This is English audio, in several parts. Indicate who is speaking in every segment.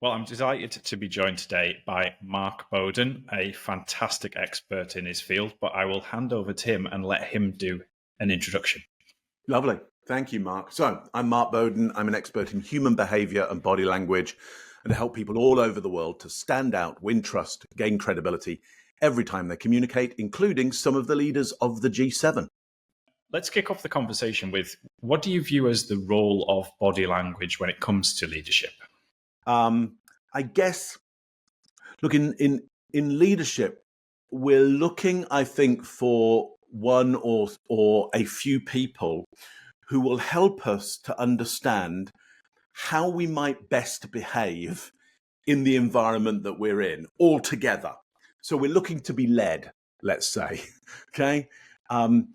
Speaker 1: Well, I'm delighted to be joined today by Mark Bowden, a fantastic expert in his field, but I will hand over to him and let him do an introduction.
Speaker 2: Lovely. Thank you, Mark. So I'm Mark Bowden. I'm an expert in human behavior and body language and help people all over the world to stand out, win trust, gain credibility every time they communicate, including some of the leaders of the G7.
Speaker 1: Let's kick off the conversation with, what do you view as the role of body language when it comes to leadership?
Speaker 2: I guess, look, in leadership, we're looking, I think, for one or a few people who will help us to understand how we might best behave in the environment that we're in all together. So we're looking to be led, let's say, okay? And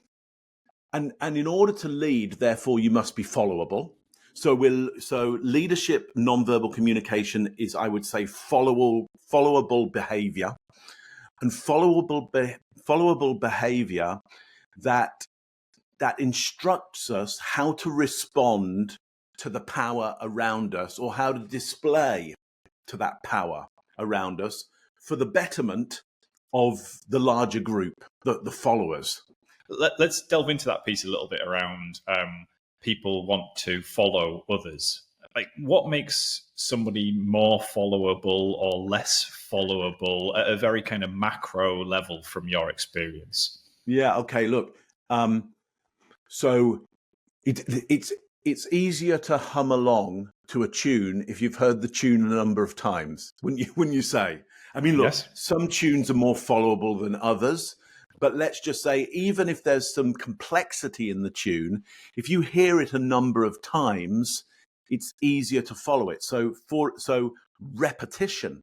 Speaker 2: in order to lead, therefore, you must be followable. So leadership, nonverbal communication is, I would say, followable behavior, and followable behavior that instructs us how to respond to the power around us, or how to display to that power around us for the betterment of the larger group, the followers.
Speaker 1: Let's delve into that piece a little bit around people want to follow others. Like, what makes somebody more followable or less followable at a very kind of macro level from your experience?
Speaker 2: Yeah. Okay. Look. So it's easier to hum along to a tune if you've heard the tune a number of times. Wouldn't you say? I mean, look,
Speaker 1: Yes.
Speaker 2: Some tunes are more followable than others. But let's just say, even if there's some complexity in the tune, if you hear it a number of times, it's easier to follow it. So repetition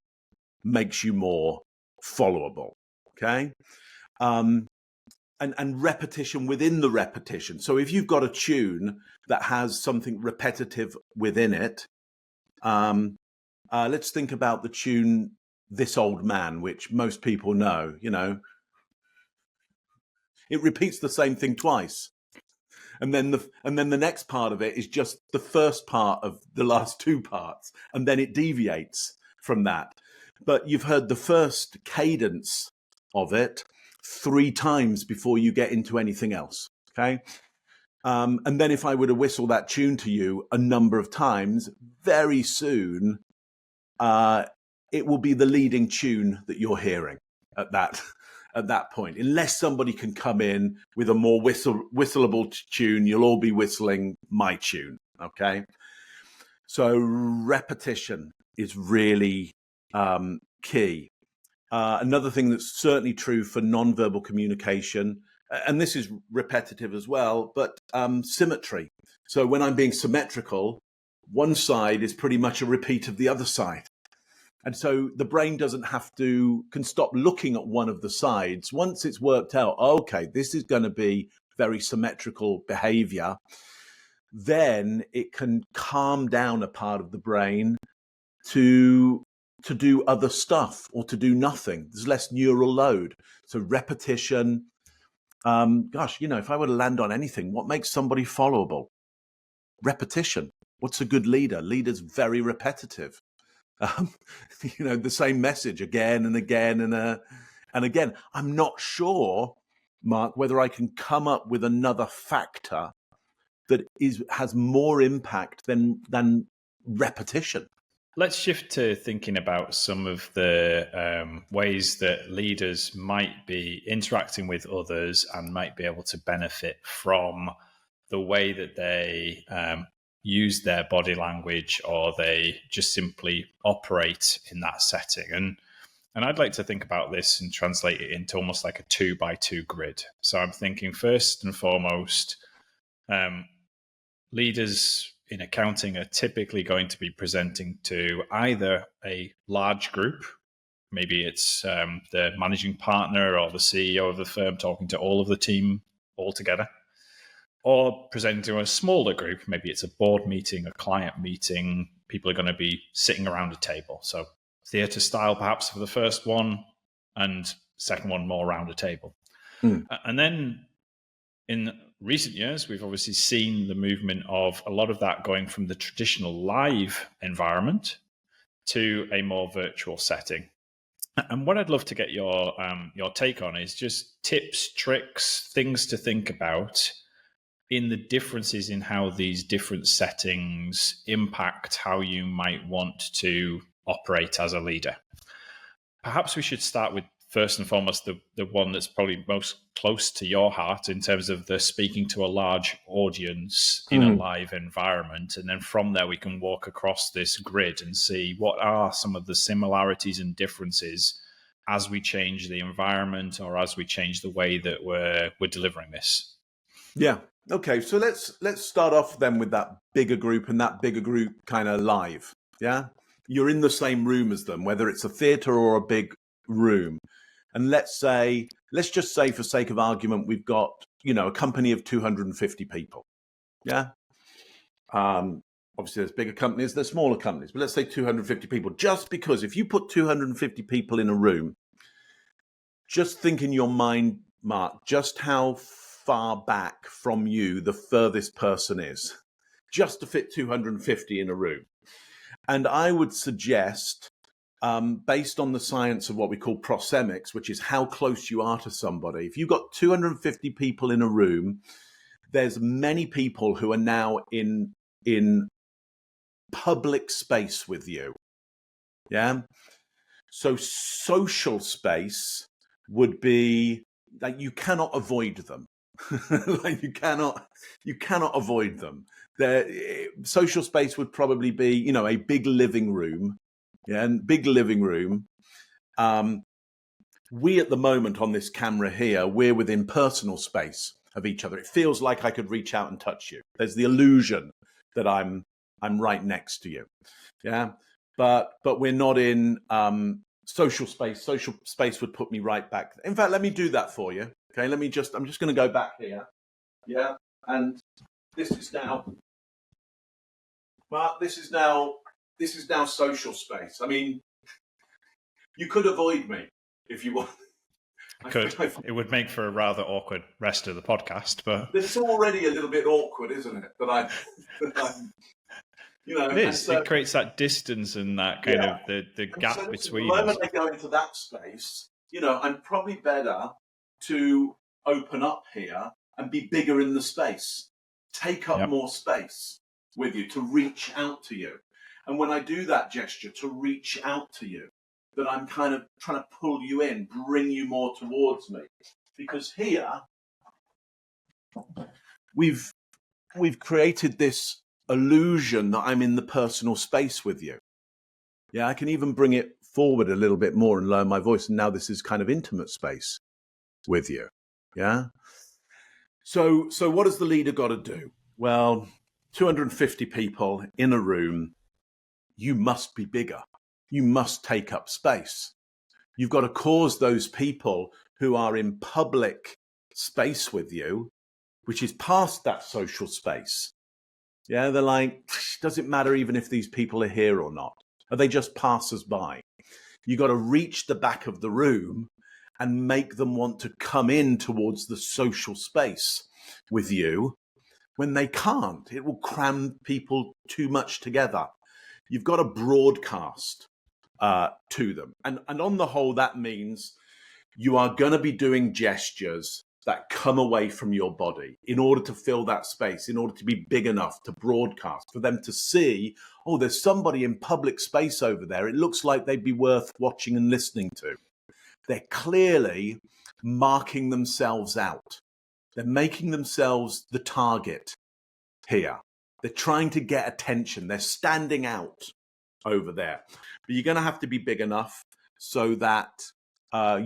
Speaker 2: makes you more followable. Okay. And repetition within the repetition. So if you've got a tune that has something repetitive within it, let's think about the tune "This Old Man," which most people know. It repeats the same thing twice. And then the next part of it is just the first part of the last two parts. And then it deviates from that. But you've heard the first cadence of it 3 times before you get into anything else. Okay. And then if I were to whistle that tune to you a number of times, very soon, it will be the leading tune that you're hearing at that point. Unless somebody can come in with a more whistleable tune, you'll all be whistling my tune. Okay. So repetition is really key. Another thing that's certainly true for nonverbal communication, and this is repetitive as well, but symmetry. So when I'm being symmetrical, one side is pretty much a repeat of the other side. And so the brain can stop looking at one of the sides. Once it's worked out, okay, this is going to be very symmetrical behavior, then it can calm down a part of the brain to do other stuff or to do nothing. There's less neural load. So repetition, if I were to land on anything, what makes somebody followable? Repetition. What's a good leader? Leader's very repetitive. The same message again and again and again. I'm not sure, Mark, whether I can come up with another factor that has more impact than repetition.
Speaker 1: Let's shift to thinking about some of the ways that leaders might be interacting with others and might be able to benefit from the way that they use their body language, or they just simply operate in that setting. And I'd like to think about this and translate it into almost like a 2x2 grid. So I'm thinking, first and foremost, leaders in accounting are typically going to be presenting to either a large group, maybe it's the managing partner or the CEO of the firm talking to all of the team all together, or presenting to a smaller group, maybe it's a board meeting, a client meeting, people are going to be sitting around a table. So theatre style perhaps for the first one, and second one more around a table. And then in recent years, we've obviously seen the movement of a lot of that going from the traditional live environment to a more virtual setting. And what I'd love to get your take on is just tips, tricks, things to think about in the differences in how these different settings impact how you might want to operate as a leader. Perhaps we should start with, first and foremost, the one that's probably most close to your heart in terms of the speaking to a large audience in a live environment. And then from there, we can walk across this grid and see what are some of the similarities and differences as we change the environment or as we change the way that we're delivering this.
Speaker 2: Yeah. Okay. So let's start off then with that bigger group and that bigger group kind of live. Yeah. You're in the same room as them, whether it's a theater or a big room. And let's just say for sake of argument, we've got, a company of 250 people. Yeah. Obviously there's bigger companies, there's smaller companies, but let's say 250 people, just because if you put 250 people in a room, just think in your mind, Mark, just how far back from you the furthest person is, just to fit 250 in a room. And I would suggest, based on the science of what we call proxemics, which is how close you are to somebody, if you've got 250 people in a room, there's many people who are now in public space with you. Yeah. So social space would be like you cannot avoid them. Like you cannot avoid them. Social space would probably be, a big living room. Yeah, and big living room. We at the moment on this camera here, we're within personal space of each other. It feels like I could reach out and touch you. There's the illusion that I'm right next to you. Yeah, but we're not in social space. Social space would put me right back. In fact, let me do that for you. Okay, I'm just going to go back here. Yeah, and this is now. Well, this is now social space. I mean, you could avoid me if you want.
Speaker 1: It would make for a rather awkward rest of the podcast, but
Speaker 2: it's already a little bit awkward, isn't it? That I'm
Speaker 1: it is. It creates that distance and that kind of the gap between.
Speaker 2: The moment I go into that space, I'm probably better to open up here and be bigger in the space, take up more space with you, to reach out to you. And when I do that gesture to reach out to you, that I'm kind of trying to pull you in, bring you more towards me. Because here, we've created this illusion that I'm in the personal space with you. Yeah, I can even bring it forward a little bit more and lower my voice. And now this is kind of intimate space with you. Yeah. So what has the leader got to do? Well, 250 people in a room, you must be bigger. You must take up space. You've got to cause those people who are in public space with you, which is past that social space. Yeah, they're like, does it matter even if these people are here or not? Are they just passers by? You've got to reach the back of the room and make them want to come in towards the social space with you when they can't. It will cram people too much together. You've got to broadcast to them. And on the whole, that means you are going to be doing gestures that come away from your body in order to fill that space, in order to be big enough to broadcast, for them to see, oh, there's somebody in public space over there. It looks like they'd be worth watching and listening to. They're clearly marking themselves out. They're making themselves the target here. They're trying to get attention. They're standing out over there. But you're going to have to be big enough so that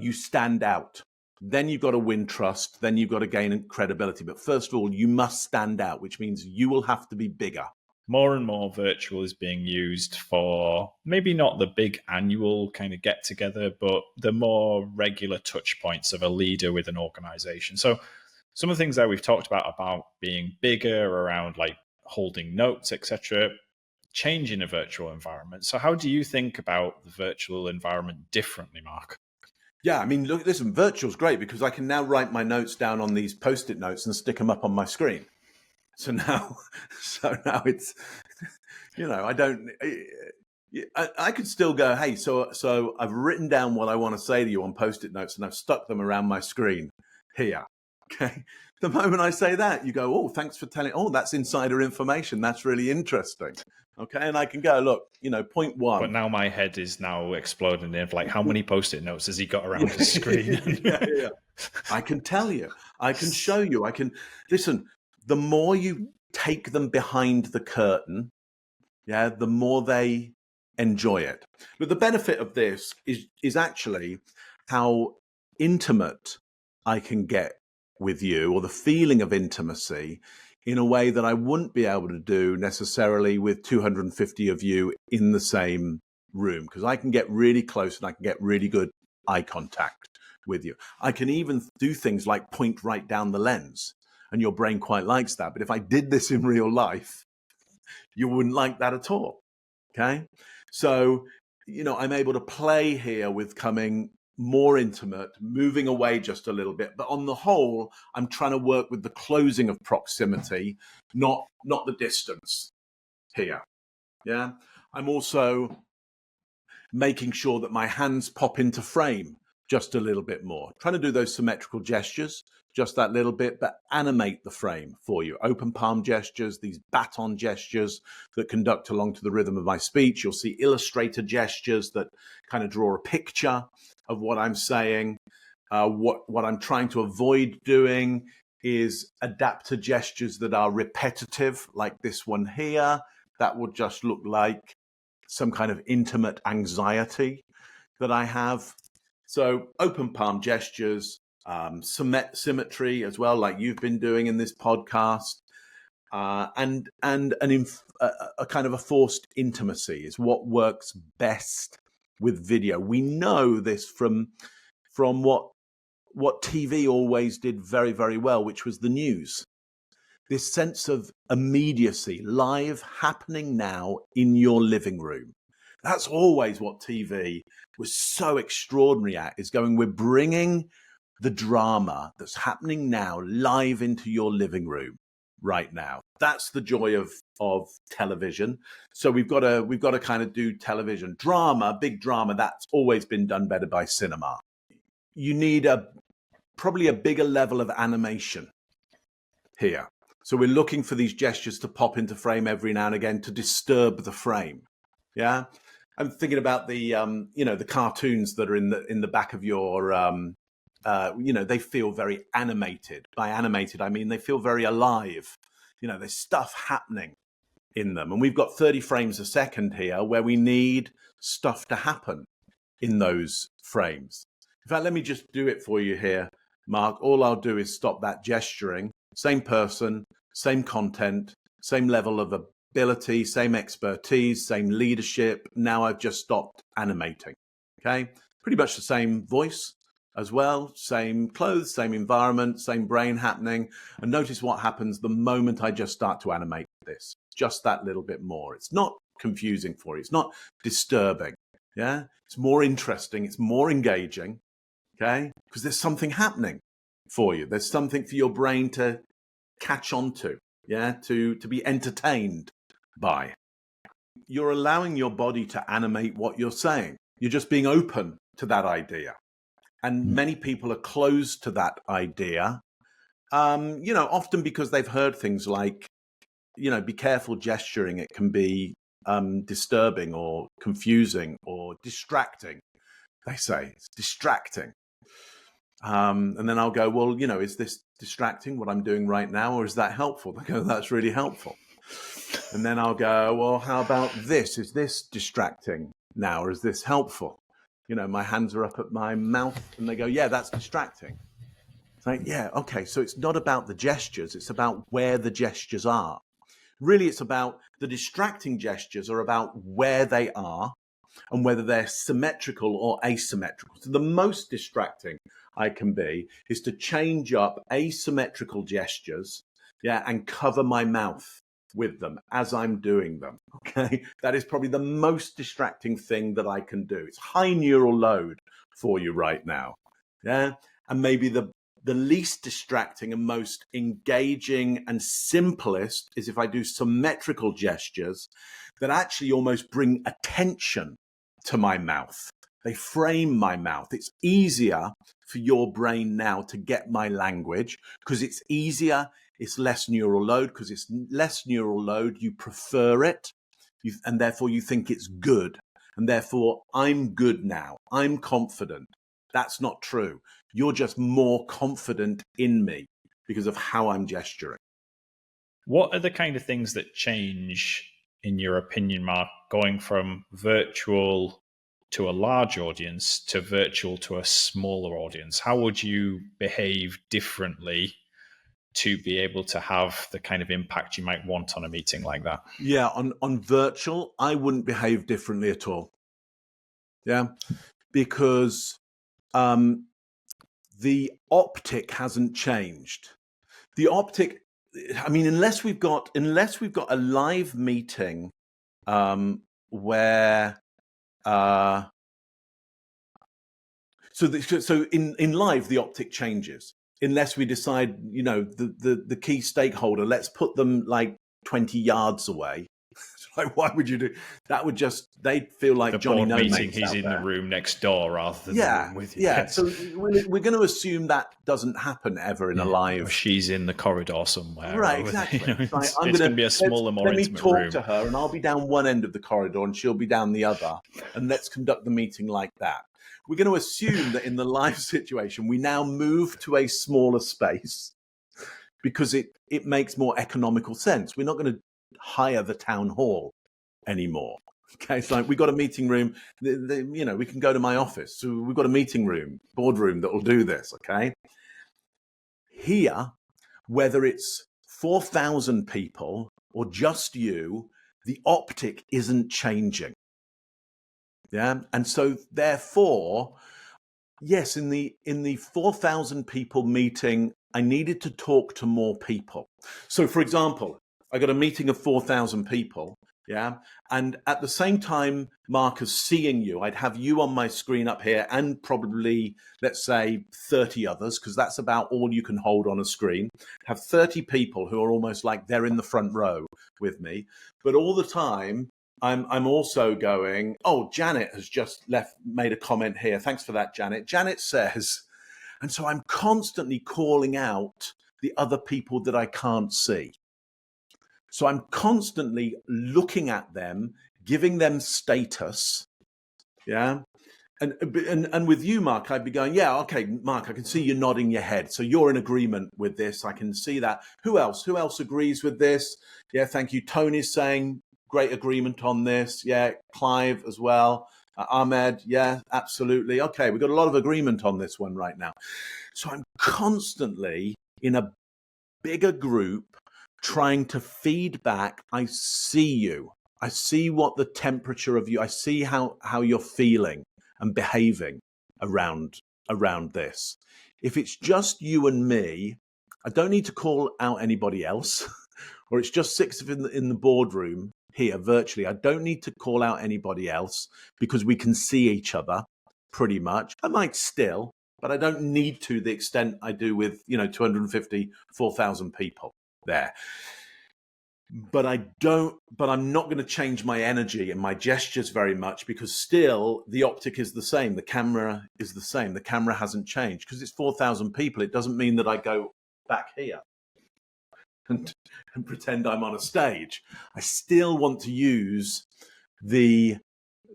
Speaker 2: you stand out. Then you've got to win trust. Then you've got to gain credibility. But first of all, you must stand out, which means you will have to be bigger.
Speaker 1: More and more virtual is being used for maybe not the big annual kind of get together, but the more regular touch points of a leader with an organization. So some of the things that we've talked about being bigger, around like holding notes, etc., change in a virtual environment. So how do you think about the virtual environment differently, Mark?
Speaker 2: Yeah, I mean, look, listen, virtual's great because I can now write my notes down on these Post-it notes and stick them up on my screen. So now it's, I don't, I could still go, hey, so I've written down what I want to say to you on Post-it notes, and I've stuck them around my screen here. Okay. The moment I say that, you go, oh, thanks for telling. Oh, that's insider information. That's really interesting. Okay. And I can go, look, point one.
Speaker 1: But now my head is now exploding in like, how many Post-it notes has he got around his screen?
Speaker 2: Yeah. I can tell you. I can show you. I can listen. The more you take them behind the curtain, the more they enjoy it. But the benefit of this is actually how intimate I can get with you, or the feeling of intimacy, in a way that I wouldn't be able to do necessarily with 250 of you in the same room, because I can get really close and I can get really good eye contact with you. I can even do things like point right down the lens, and your brain quite likes that. But if I did this in real life, you wouldn't like that at all. Okay. So, I'm able to play here with coming more intimate, moving away just a little bit. But on the whole, I'm trying to work with the closing of proximity, not the distance here. Yeah. I'm also making sure that my hands pop into frame just a little bit more. Trying to do those symmetrical gestures, just that little bit, but animate the frame for you. Open palm gestures, these baton gestures that conduct along to the rhythm of my speech. You'll see illustrator gestures that kind of draw a picture of what I'm saying. What I'm trying to avoid doing is adapter gestures that are repetitive, like this one here. That would just look like some kind of intimate anxiety that I have. So open palm gestures, symmetry as well, like you've been doing in this podcast, and a kind of a forced intimacy is what works best with video. We know this from what TV always did very, very well, which was the news. This sense of immediacy, live, happening now in your living room. That's always what TV was so extraordinary at, is going, we're bringing the drama that's happening now live into your living room right now. That's the joy of television. So we've got to kind of do television drama, big drama. That's always been done better by cinema. You need probably a bigger level of animation here. So we're looking for these gestures to pop into frame every now and again to disturb the frame. Yeah. I'm thinking about the the cartoons that are in the back of your they feel very animated. By animated, I mean they feel very alive. There's stuff happening in them. And we've got 30 frames a second here where we need stuff to happen in those frames. In fact, let me just do it for you here, Mark. All I'll do is stop that gesturing. Same person, same content, same level of ability, same expertise, same leadership. Now I've just stopped animating. Okay. Pretty much the same voice as well, same clothes, same environment, same brain happening. And notice what happens the moment I just start to animate this, just that little bit more. It's not confusing for you. It's not disturbing. Yeah. It's more interesting. It's more engaging. Okay. Because there's something happening for you. There's something for your brain to catch on to, to be entertained by. You're allowing your body to animate what you're saying. You're just being open to that idea. And many people are closed to that idea, often because they've heard things like, be careful gesturing. It can be disturbing or confusing or distracting. They say it's distracting. And then I'll go, well, is this distracting what I'm doing right now, or is that helpful? They go, that's really helpful. And then I'll go, well, how about this? Is this distracting now, or is this helpful? My hands are up at my mouth, and they go, yeah, that's distracting. It's like, yeah, okay. So it's not about the gestures. It's about where the gestures are. Really, it's about the distracting gestures are about where they are and whether they're symmetrical or asymmetrical. So the most distracting I can be is to change up asymmetrical gestures, and cover my mouth with them as I'm doing them. Okay, that is probably the most distracting thing that I can do. It's high neural load for you right now. Yeah, and maybe the The least distracting and most engaging and simplest is if I do symmetrical gestures that actually almost bring attention to my mouth. They frame my mouth. It's easier for your brain now to get my language because it's easier. It's less neural load. Because it's less neural load, you prefer it, and therefore you think it's good. And therefore, I'm good now. I'm confident. That's not true. You're just more confident in me because of how I'm gesturing.
Speaker 1: What are the kind of things that change, in your opinion, Mark, going from virtual to a large audience to virtual to a smaller audience? How would you behave differently to be able to have the kind of impact you might want on a meeting like that?
Speaker 2: Yeah, on virtual, I wouldn't behave differently at all. Yeah, because the optic hasn't changed. The optic, I mean, unless we've got a live meeting where so in live the optic changes unless we decide, you know, the key stakeholder, let's put them like 20 yards away. Like, why would you do that? Would just, they'd feel like
Speaker 1: The
Speaker 2: Johnny
Speaker 1: board
Speaker 2: No
Speaker 1: meeting,
Speaker 2: Mates
Speaker 1: he's
Speaker 2: out
Speaker 1: in
Speaker 2: there.
Speaker 1: the room next door rather than the
Speaker 2: Yeah,
Speaker 1: room with you.
Speaker 2: yeah.
Speaker 1: Yes.
Speaker 2: So we're going to assume that doesn't happen ever in a
Speaker 1: Or
Speaker 2: live.
Speaker 1: she's in the corridor somewhere.
Speaker 2: Right,
Speaker 1: Or,
Speaker 2: exactly.
Speaker 1: you know,
Speaker 2: Right,
Speaker 1: it's going to be a smaller, more
Speaker 2: let me
Speaker 1: intimate
Speaker 2: talk
Speaker 1: room.
Speaker 2: to her, and I'll be down one end of the corridor, and she'll be down the other, and let's conduct the meeting like that. We're going to assume that in the live situation, we now move to a smaller space because it makes more economical sense. We're not going to hire the town hall anymore. Okay, it's like, we've got a meeting room. You know, we can go to my office. So we've got a meeting room, boardroom that will do this. Okay, here, whether it's 4,000 people or just you, the optic isn't changing. Yeah, and so therefore, yes, in the 4,000 people meeting, I needed to talk to more people. So, for example, I got a meeting of 4,000 people. Yeah. And at the same time, Marcus, seeing you, I'd have you on my screen up here and probably, let's say, 30 others, because that's about all you can hold on a screen. Have 30 people who are almost like they're in the front row with me. But all the time, I'm also going, oh, Janet has just made a comment here. Thanks for that, Janet. Janet says, and so I'm constantly calling out the other people that I can't see. So I'm constantly looking at them, giving them status. Yeah. And with you, Mark, I'd be going, yeah, okay, Mark, I can see you nodding your head. So you're in agreement with this. I can see that. Who else? Who else agrees with this? Yeah, thank you. Tony's saying great agreement on this. Yeah, Clive as well. Ahmed, yeah, absolutely. Okay, we've got a lot of agreement on this one right now. So I'm constantly in a bigger group trying to feed back. I see you. I see what the temperature of you, I see how you're feeling and behaving around this. If it's just you and me, I don't need to call out anybody else, or it's just six of in the boardroom here virtually. I don't need to call out anybody else because we can see each other pretty much. I might still, but I don't need to the extent I do with, 250, 4,000 people there. But I'm not going to change my energy and my gestures very much because still the optic is the same. The camera is the same. The camera hasn't changed because it's 4,000 people. It doesn't mean that I go back here and pretend I'm on a stage. I still want to use the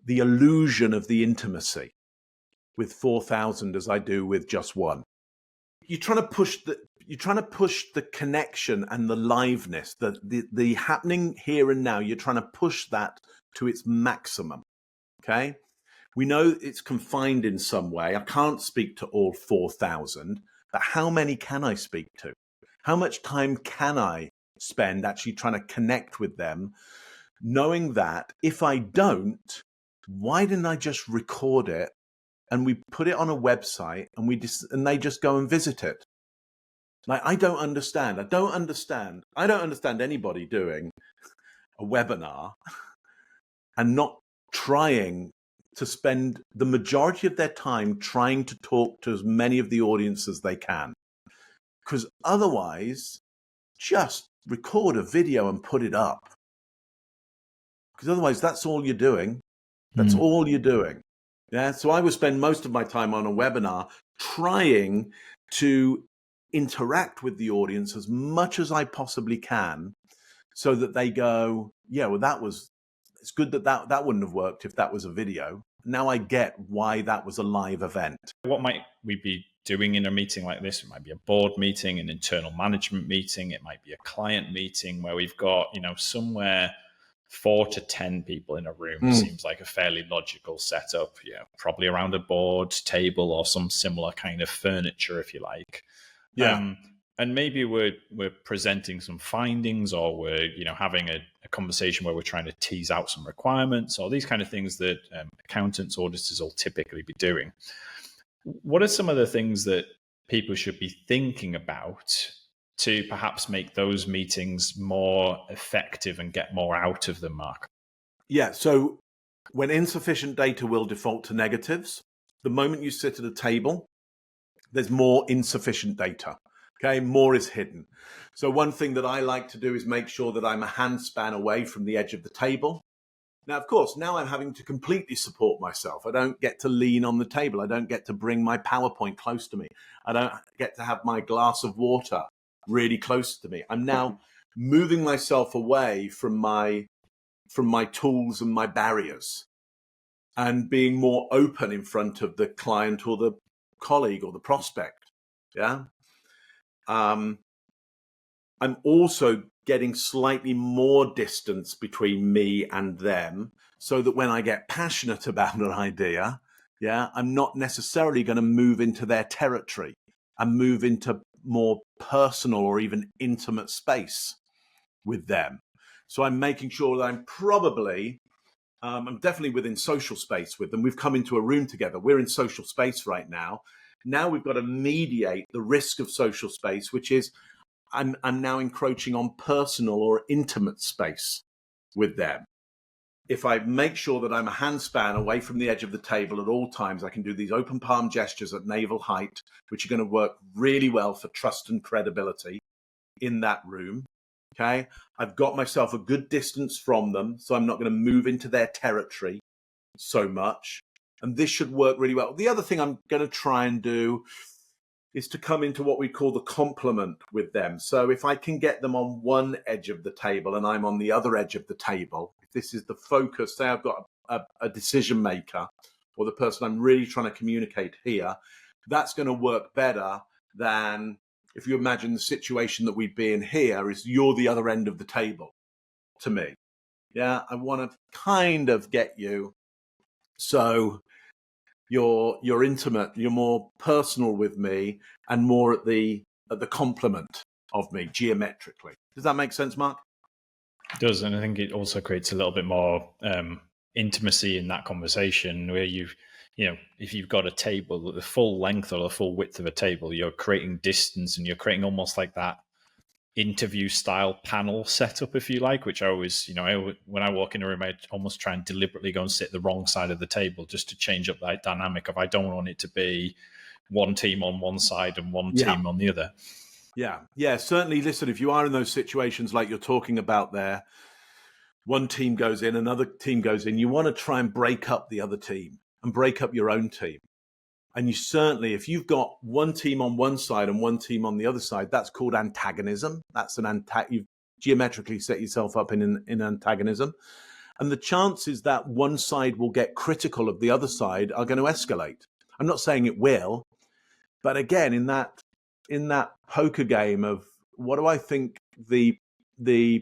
Speaker 2: illusion of the intimacy with 4,000 as I do with just one. You're trying to push the connection and the liveness, the happening here and now. You're trying to push that to its maximum. Okay, we know it's confined in some way. I can't speak to all 4,000, but how many can I speak to? How much time can I spend actually trying to connect with them, knowing that if I don't, why didn't I just record it and we put it on a website and they just go and visit it? Like, I don't understand anybody doing a webinar and not trying to spend the majority of their time trying to talk to as many of the audience as they can. Because otherwise, just record a video and put it up. Because otherwise, that's all you're doing. That's all you're doing. Yeah. So I would spend most of my time on a webinar trying to interact with the audience as much as I possibly can, so that they go, yeah, well, it's good that wouldn't have worked if that was a video. Now I get why that was a live event.
Speaker 1: What might we be doing in a meeting like this? It might be a board meeting, an internal management meeting. It might be a client meeting where we've got, somewhere 4 to 10 people in a room. Seems like a fairly logical setup. Probably around a board, table, or some similar kind of furniture, if you like.
Speaker 2: Yeah.
Speaker 1: And maybe we're presenting some findings, or we're having a conversation where we're trying to tease out some requirements, or these kind of things that accountants, auditors will typically be doing. What are some of the things that people should be thinking about to perhaps make those meetings more effective and get more out of them, Mark?
Speaker 2: Yeah. So when insufficient data will default to negatives, the moment you sit at a table, there's more insufficient data. Okay, more is hidden. So one thing that I like to do is make sure that I'm a handspan away from the edge of the table. Now, of course, now I'm having to completely support myself. I don't get to lean on the table. I don't get to bring my PowerPoint close to me. I don't get to have my glass of water really close to me. I'm now moving myself away from my tools and my barriers, and being more open in front of the client or the colleague or the prospect. Yeah. I'm also getting slightly more distance between me and them, so that when I get passionate about an idea, I'm not necessarily going to move into their territory and move into more personal or even intimate space with them. So I'm making sure that I'm definitely within social space with them. We've come into a room together. We're in social space right now. Now we've got to mediate the risk of social space, which is I'm now encroaching on personal or intimate space with them. If I make sure that I'm a handspan away from the edge of the table at all times, I can do these open palm gestures at navel height, which are going to work really well for trust and credibility in that room. Okay. I've got myself a good distance from them, so I'm not going to move into their territory so much. And this should work really well. The other thing I'm going to try and do is to come into what we call the complement with them. So if I can get them on one edge of the table and I'm on the other edge of the table, if this is the focus, say I've got a decision maker or the person I'm really trying to communicate here, that's going to work better than if you imagine the situation that we'd be in here is you're the other end of the table to me. Yeah, I want to kind of get you so you're intimate, you're more personal with me, and more at the complement of me geometrically. Does that make sense, Mark?
Speaker 1: It does, and I think it also creates a little bit more intimacy in that conversation, where if you've got a table, the full length or the full width of a table, you're creating distance, and you're creating almost like that interview style panel setup, if you like, which I always, when I walk in a room, I almost try and deliberately go and sit the wrong side of the table just to change up that dynamic of, I don't want it to be one team on one side and one team on the other.
Speaker 2: Yeah, certainly. Listen, if you are in those situations like you're talking about there, one team goes in, another team goes in, you want to try and break up the other team and break up your own team. And you certainly, if you've got one team on one side and one team on the other side, that's called antagonism. That's you've geometrically set yourself up in antagonism. And the chances that one side will get critical of the other side are going to escalate. I'm not saying it will, but again, in that poker game of what do I think the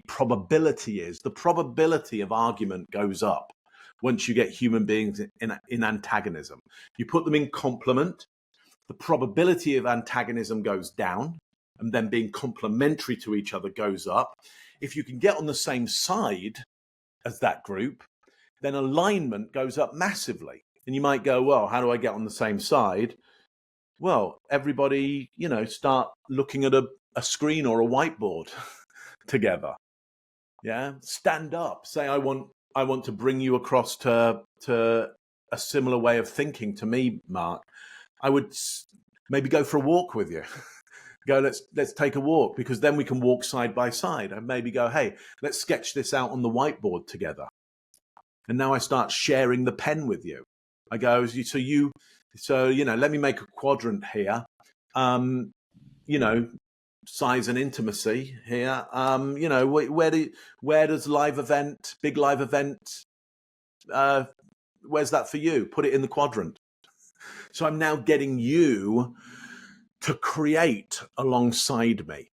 Speaker 2: probability is, the probability of argument goes up once you get human beings in antagonism. You put them in complement, the probability of antagonism goes down, and then being complementary to each other goes up. If you can get on the same side as that group, then alignment goes up massively. And you might go, well, how do I get on the same side? Well, everybody, start looking at a screen or a whiteboard together. Yeah. Stand up. Say, I want to bring you across to a similar way of thinking to me, Mark. I would maybe go for a walk with you. Go, let's take a walk, because then we can walk side by side, and maybe go, hey, let's sketch this out on the whiteboard together. And now I start sharing the pen with you. I go, let me make a quadrant here. Size and intimacy here. Where does big live event, where's that for you? Put it in the quadrant. So I'm now getting you to create alongside me.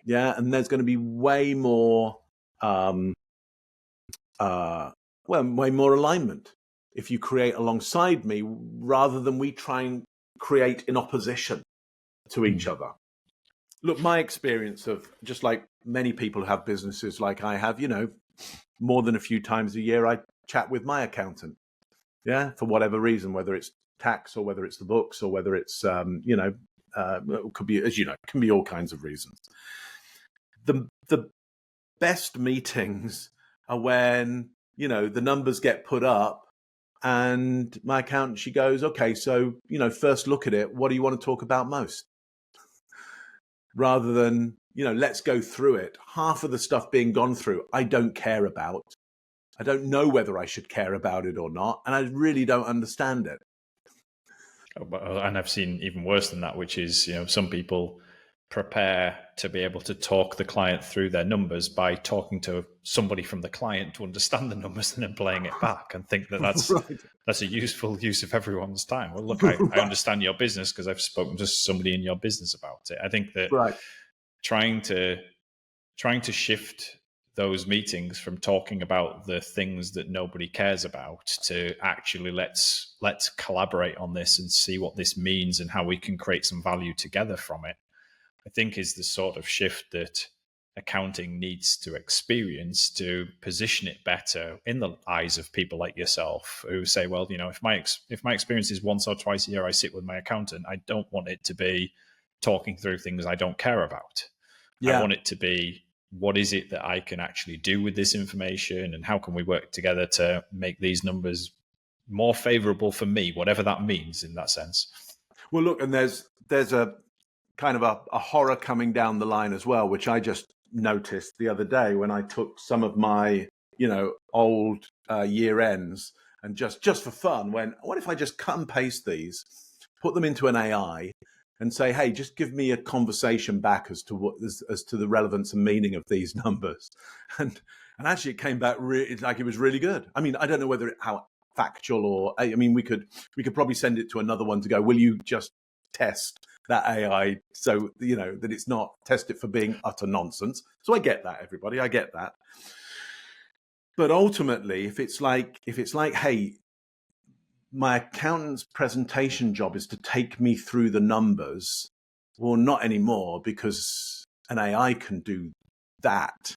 Speaker 2: Yeah. And there's going to be way more, way more alignment if you create alongside me, rather than we try and create in opposition to each other. Look, my experience of, just like many people have businesses like I have, more than a few times a year, I chat with my accountant. Yeah. For whatever reason, whether it's tax or whether it's the books or whether it's, it could be, as you know, it can be all kinds of reasons. The best meetings are when, the numbers get put up and my accountant, she goes, okay, so, first look at it. What do you want to talk about most? Rather than, let's go through it. Half of the stuff being gone through, I don't care about. I don't know whether I should care about it or not. And I really don't understand it.
Speaker 1: And I've seen even worse than that, which is, some people prepare to be able to talk the client through their numbers by talking to somebody from the client to understand the numbers and then playing it back, and think that that's
Speaker 2: Right.
Speaker 1: that's a useful use of everyone's time. Well, look, I understand your business because I've spoken to somebody in your business about it. I think that
Speaker 2: Right.
Speaker 1: trying to shift those meetings from talking about the things that nobody cares about to actually let's collaborate on this and see what this means and how we can create some value together from it, I think is the sort of shift that accounting needs to experience to position it better in the eyes of people like yourself who say, well, if my experience is once or twice a year I sit with my accountant, I don't want it to be talking through things I don't care about. Yeah. I want it to be, what is it that I can actually do with this information, and how can we work together to make these numbers more favorable for me, whatever that means in that sense.
Speaker 2: Well, look, and there's a kind of a horror coming down the line as well, which I just noticed the other day when I took some of my, old year ends and just for fun went, what if I just cut and paste these, put them into an AI and say, hey, just give me a conversation back as to the relevance and meaning of these numbers. And actually it came back like it was really good. I mean, I don't know how factual, or, I mean, we could probably send it to another one to go, will you just test that AI so that it's not, test it for being utter nonsense. So I get that, everybody, I get that. But ultimately, if it's like, hey, my accountant's presentation job is to take me through the numbers, well, not anymore, because an AI can do that.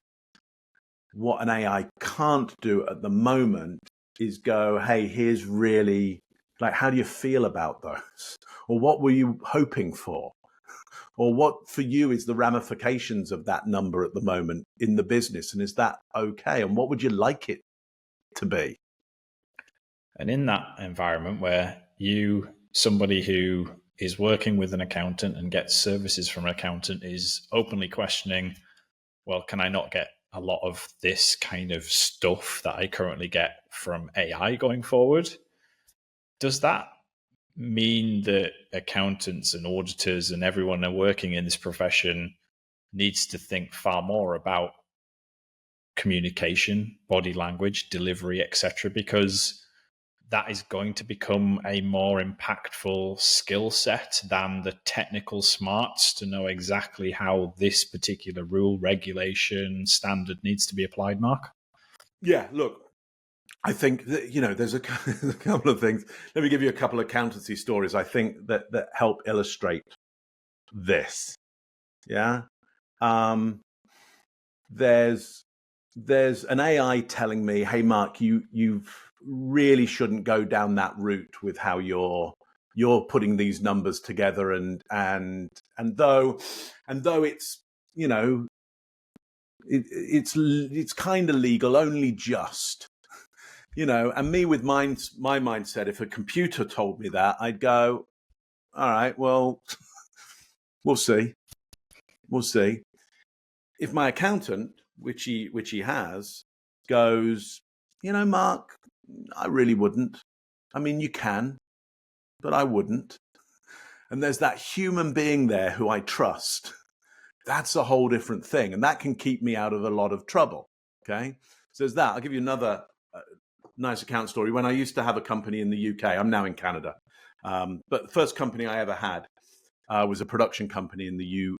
Speaker 2: What an AI can't do at the moment is go, hey, here's really, like, how do you feel about those? Or what were you hoping for? Or what for you is the ramifications of that number at the moment in the business? And is that okay? And what would you like it to be?
Speaker 1: And in that environment where somebody who is working with an accountant and gets services from an accountant, is openly questioning, well, can I not get a lot of this kind of stuff that I currently get from AI going forward? Does that mean that accountants and auditors and everyone working in this profession needs to think far more about communication, body language, delivery, etc., because that is going to become a more impactful skill set than the technical smarts to know exactly how this particular rule, regulation, standard needs to be applied, Mark?
Speaker 2: Yeah, look, I think that, there's a couple of things. Let me give you a couple of accountancy stories I think that help illustrate this. Yeah. There's an AI telling me, hey, Mark, you really shouldn't go down that route with how you're putting these numbers together. And though it's, it's kind of legal, only just, and me with my mindset, if a computer told me that, I'd go, all right, well, we'll see. We'll see. If my accountant, which he has, goes, Mark, I really wouldn't. I mean, you can, but I wouldn't. And there's that human being there who I trust. That's a whole different thing. And that can keep me out of a lot of trouble. Okay. So there's that. I'll give you another nice account story. When I used to have a company in the UK, I'm now in Canada. But the first company I ever had was a production company in the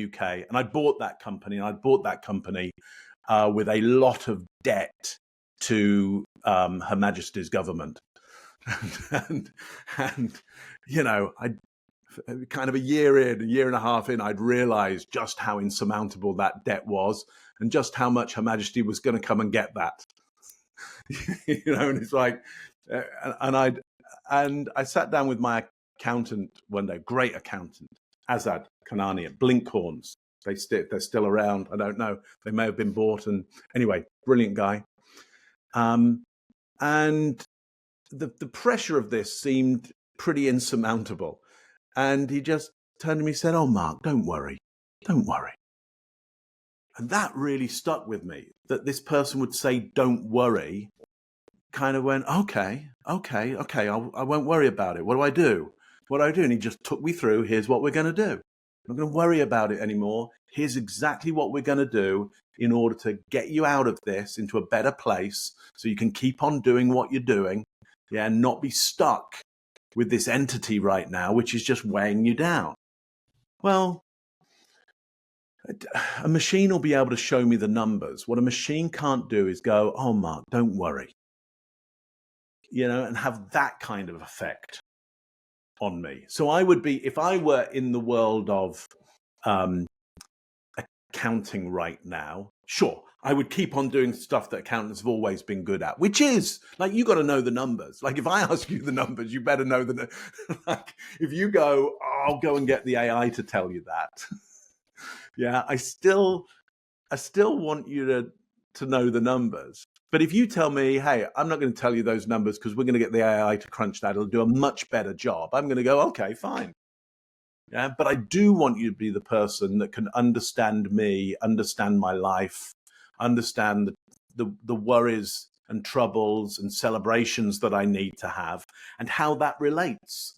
Speaker 2: UK. And I bought that company, with a lot of debt to Her Majesty's government. and I kind of a year and a half in, I'd realized just how insurmountable that debt was and just how much Her Majesty was going to come and get that. And it's like, and I sat down with my accountant one day, great accountant, Azad Kanani at Blinkhorns. They're still around. I don't know. They may have been bought. And anyway, brilliant guy. And the pressure of this seemed pretty insurmountable. And he just turned to me and said, "Oh, Mark, don't worry. Don't worry." And that really stuck with me, that this person would say, "Don't worry." Kind of went, okay, I won't worry about it. What do I do? And he just took me through, here's what we're going to do. I'm not going to worry about it anymore. Here's exactly what we're going to do in order to get you out of this into a better place so you can keep on doing what you're doing, and not be stuck with this entity right now, which is just weighing you down. Well, a machine will be able to show me the numbers. What a machine can't do is go, "Oh, Mark, don't worry," and have that kind of effect on me. So I would be, if I were in the world of accounting right now, sure, I would keep on doing stuff that accountants have always been good at, which is like, you got to know the numbers. Like, if I ask you the numbers, you better know like, if you go, "Oh, I'll go and get the AI to tell you that." Yeah, I still want you to know the numbers. But if you tell me, "Hey, I'm not going to tell you those numbers because we're going to get the AI to crunch that. It'll do a much better job." I'm going to go, "Okay, fine." Yeah, but I do want you to be the person that can understand me, understand my life, understand the worries and troubles and celebrations that I need to have, and how that relates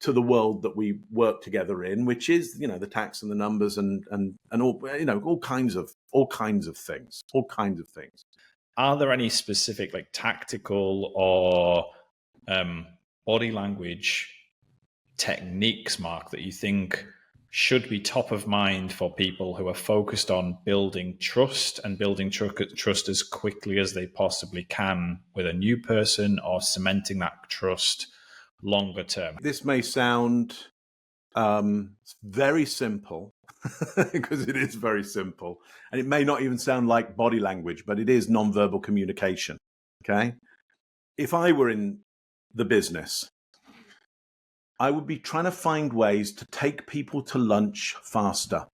Speaker 2: to the world that we work together in, which is, the tax and the numbers and all, all kinds of things.
Speaker 1: Are there any specific like tactical or body language techniques, Mark, that you think should be top of mind for people who are focused on building trust and building trust as quickly as they possibly can with a new person, or cementing that trust longer term?
Speaker 2: This may sound very simple, because it is very simple, and it may not even sound like body language, but it is nonverbal communication. Okay, if I were in the business, I would be trying to find ways to take people to lunch faster.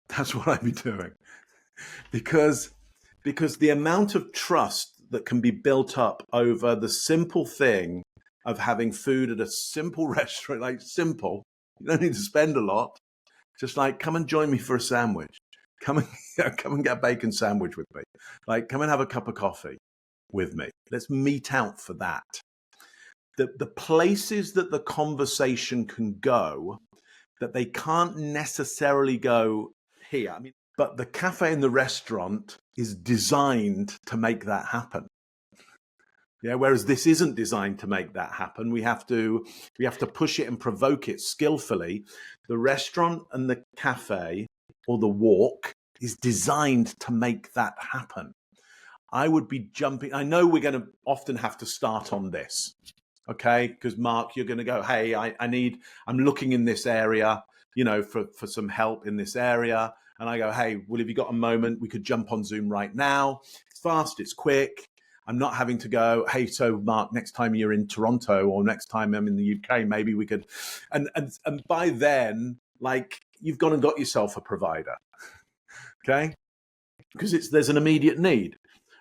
Speaker 2: That's what I'd be doing, because the amount of trust that can be built up over the simple thing of having food at a simple restaurant, like simple, you don't need to spend a lot. Just like, come and join me for a sandwich. Come and get a bacon sandwich with me. Like, come and have a cup of coffee with me. Let's meet out for that. The places that the conversation can go, that they can't necessarily go here. I mean, but the cafe and the restaurant is designed to make that happen. Yeah, whereas this isn't designed to make that happen. We have to push it and provoke it skillfully. The restaurant and the cafe, or the walk, is designed to make that happen. I would be jumping. I know we're going to often have to start on this, okay? Because Mark, you're going to go, "Hey, I'm looking in this area, for some help in this area." And I go, "Hey, well, have you got a moment? We could jump on Zoom right now. It's fast, it's quick. I'm not having to go, 'Hey, so Mark, next time you're in Toronto or next time I'm in the UK, maybe we could,'" and by then, like, you've gone and got yourself a provider, okay? Because there's an immediate need.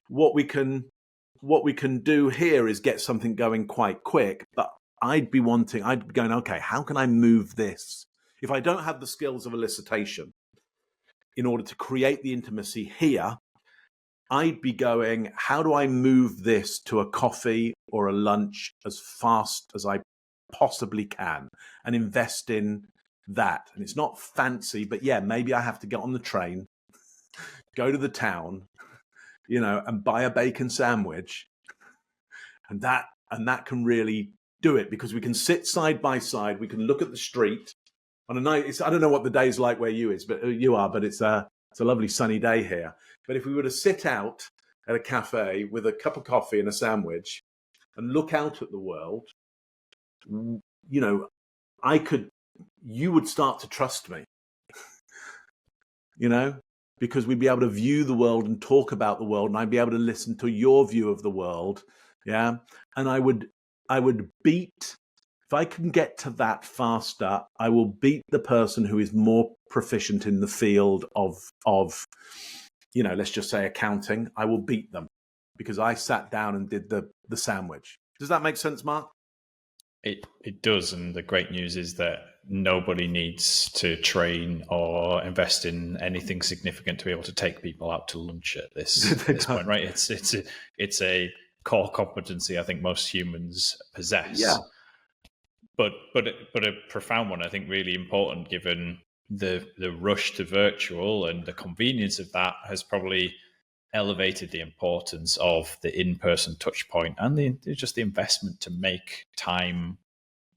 Speaker 2: What we can do here is get something going quite quick, but I'd be going, "Okay, how can I move this if I don't have the skills of elicitation in order to create the intimacy here, I'd be going, how do I move this to a coffee or a lunch as fast as I possibly can and invest in that? And it's not fancy, but yeah, maybe I have to get on the train, go to the town, and buy a bacon sandwich. And that can really do it, because we can sit side by side. We can look at the street on a night. I don't know what the day's like where you are, but it's a lovely sunny day here. But if we were to sit out at a cafe with a cup of coffee and a sandwich and look out at the world, you would start to trust me, because we'd be able to view the world and talk about the world, and I'd be able to listen to your view of the world. Yeah. And I would beat, if I can get to that faster, I will beat the person who is more proficient in the field of let's just say accounting. I will beat them because I sat down and did the sandwich. Does that make sense, Mark?
Speaker 1: It does. And the great news is that nobody needs to train or invest in anything significant to be able to take people out to lunch at this point, right? It's a core competency I think most humans possess.
Speaker 2: Yeah.
Speaker 1: But a profound one, I think, really important, given the rush to virtual, and the convenience of that has probably elevated the importance of the in-person touch point and just the investment to make time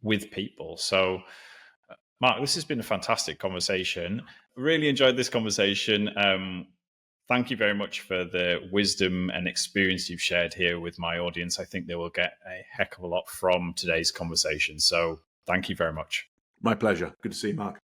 Speaker 1: with people. So, Mark, this has been a fantastic conversation. Really enjoyed this conversation. Thank you very much for the wisdom and experience you've shared here with my audience. I think they will get a heck of a lot from today's conversation. So thank you very much.
Speaker 2: My pleasure. Good to see you, Mark.